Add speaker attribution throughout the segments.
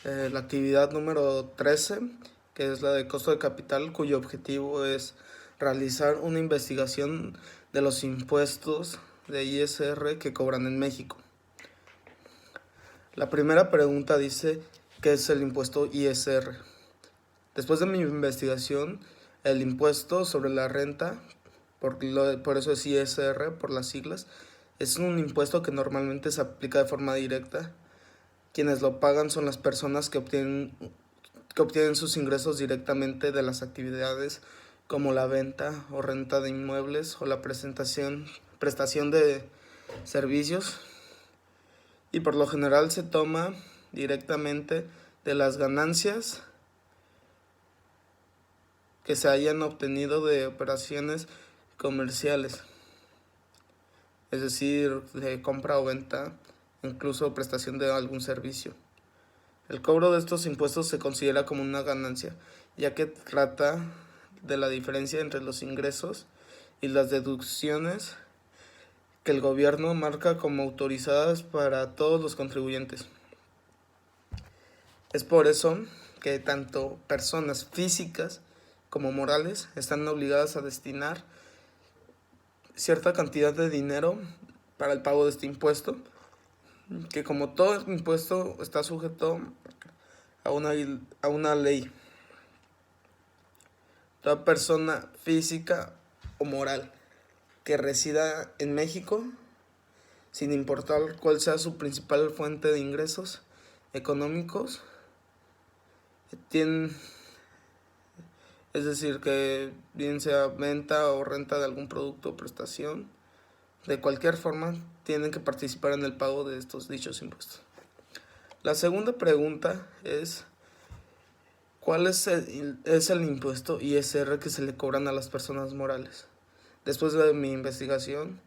Speaker 1: la actividad número 13, que es la de costo de capital, cuyo objetivo es realizar una investigación de los impuestos de ISR que cobran en México. La primera pregunta dice, ¿qué es el impuesto ISR? Después de mi investigación, el impuesto sobre la renta, por eso es ISR, por las siglas, es un impuesto que normalmente se aplica de forma directa. Quienes lo pagan son las personas que obtienen sus ingresos directamente de las actividades como la venta o renta de inmuebles o la prestación de servicios, y por lo general se toma directamente de las ganancias que se hayan obtenido de operaciones comerciales, es decir, de compra o venta, incluso prestación de algún servicio. El cobro de estos impuestos se considera como una ganancia, ya que trata de la diferencia entre los ingresos y las deducciones que el gobierno marca como autorizadas para todos los contribuyentes. Es por eso que tanto personas físicas como morales están obligadas a destinar cierta cantidad de dinero para el pago de este impuesto, que como todo impuesto está sujeto a una ley. Toda persona física o moral que resida en México, sin importar cuál sea su principal fuente de ingresos económicos, es decir, que bien sea venta o renta de algún producto o prestación, de cualquier forma tienen que participar en el pago de estos dichos impuestos. La segunda pregunta es, ¿cuál es el impuesto ISR que se le cobran a las personas morales? Después de mi investigación,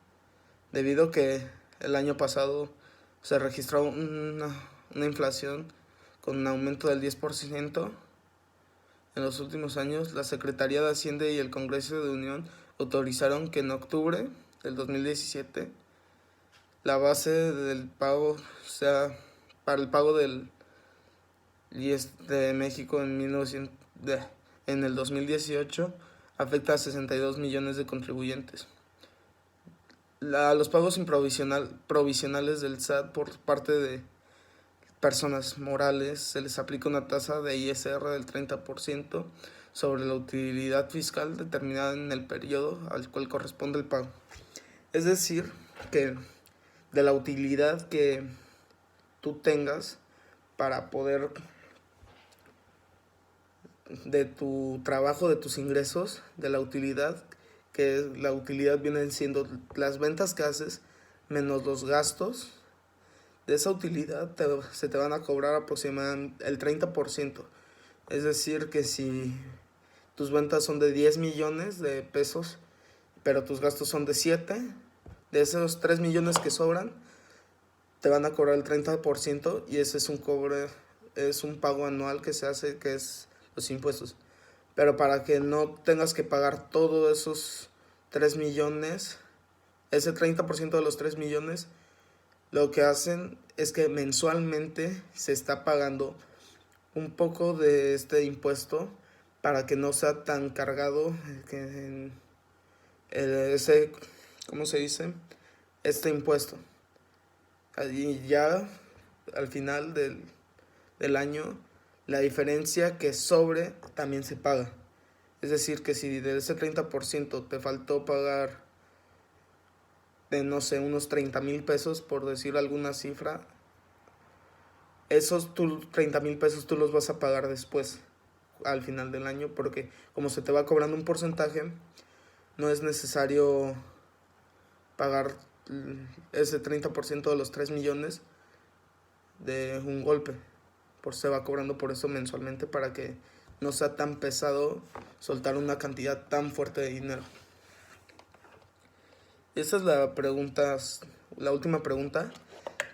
Speaker 1: debido a que el año pasado se registró una inflación con un aumento del 10%, en los últimos años la Secretaría de Hacienda y el Congreso de Unión autorizaron que en octubre del 2017 la base del pago sea para el pago del IES de México en el 2018 afecta a 62 millones de contribuyentes. Los pagos provisionales del SAT por parte de personas morales se les aplica una tasa de ISR del 30% sobre la utilidad fiscal determinada en el periodo al cual corresponde el pago. Es decir, que de la utilidad que tú tengas para poder, de tu trabajo, de tus ingresos, de la utilidad, que la utilidad vienen siendo las ventas que haces menos los gastos, de esa utilidad se te van a cobrar aproximadamente el 30%. Es decir, que si tus ventas son de 10 millones de pesos, pero tus gastos son de 7, de esos 3 millones que sobran, te van a cobrar el 30%, y ese es un pago anual que se hace, que es los impuestos. Pero para que no tengas que pagar todos esos 3 millones, ese 30% de los 3 millones, lo que hacen es que mensualmente se está pagando un poco de este impuesto para que no sea tan cargado ¿cómo se dice? Este impuesto. Y ya al final del año, la diferencia que sobre también se paga. Es decir, que si de ese 30% te faltó pagar de, no sé, unos 30,000 pesos, por decir alguna cifra, esos 30,000 pesos tú los vas a pagar después, al final del año, porque como se te va cobrando un porcentaje, no es necesario pagar ese 30% de los 3 millones de un golpe, se va cobrando por eso mensualmente, para que no sea tan pesado soltar una cantidad tan fuerte de dinero. Esa es la última pregunta,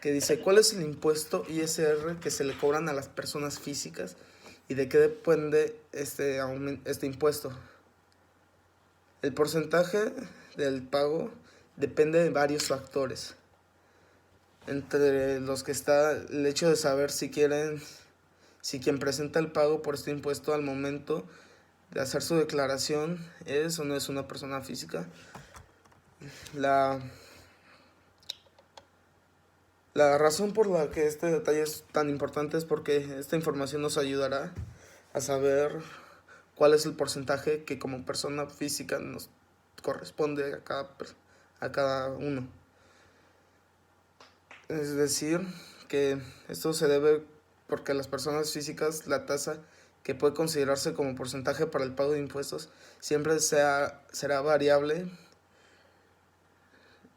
Speaker 1: que dice, ¿cuál es el impuesto ISR que se le cobran a las personas físicas y de qué depende este impuesto? El porcentaje del pago depende de varios factores, entre los que está el hecho de saber si quieren si quien presenta el pago por este impuesto al momento de hacer su declaración es o no es una persona física. La razón por la que este detalle es tan importante es porque esta información nos ayudará a saber cuál es el porcentaje que como persona física nos corresponde a cada uno. Es decir, que esto se debe porque las personas físicas, la tasa que puede considerarse como porcentaje para el pago de impuestos siempre será variable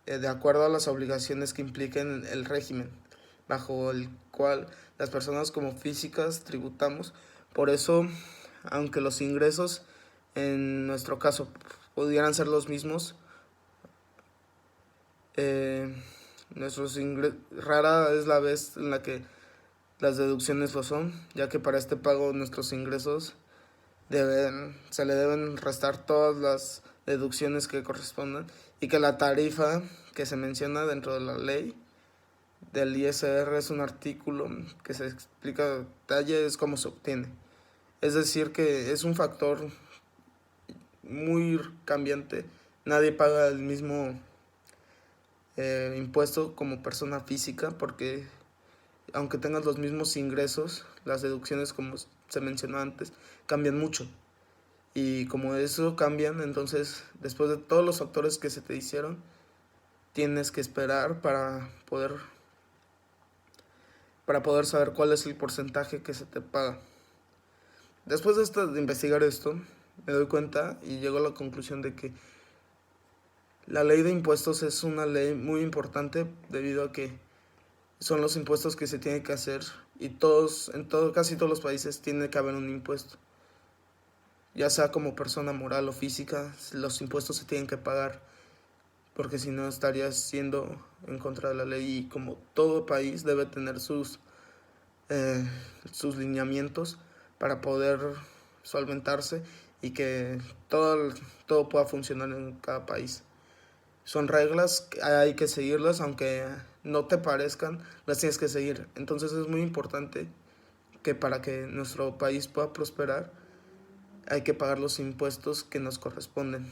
Speaker 1: de acuerdo a las obligaciones que impliquen el régimen bajo el cual las personas como físicas tributamos. Por eso, aunque los ingresos en nuestro caso pudieran ser los mismos, rara es la vez en la que las deducciones lo son, ya que para este pago nuestros ingresos se le deben restar todas las deducciones que correspondan, y que la tarifa que se menciona dentro de la ley del ISR es un artículo que se explica en detalle es cómo se obtiene. Es decir, que es un factor muy cambiante. Nadie paga el mismo impuesto como persona física, porque aunque tengas los mismos ingresos, las deducciones, como se mencionó antes, cambian mucho. Y como eso cambian, entonces después de todos los factores que se te hicieron, tienes que esperar para poder saber cuál es el porcentaje que se te paga. Después de investigar esto, me doy cuenta y llego a la conclusión de que la ley de impuestos es una ley muy importante, debido a que son los impuestos que se tienen que hacer, y casi todos los países tiene que haber un impuesto. Ya sea como persona moral o física, los impuestos se tienen que pagar, porque si no estarías siendo en contra de la ley, y como todo país debe tener sus lineamientos para poder solventarse y que todo pueda funcionar en cada país. Son reglas que hay que seguirlas, aunque no te parezcan, las tienes que seguir. Entonces es muy importante que para que nuestro país pueda prosperar hay que pagar los impuestos que nos corresponden.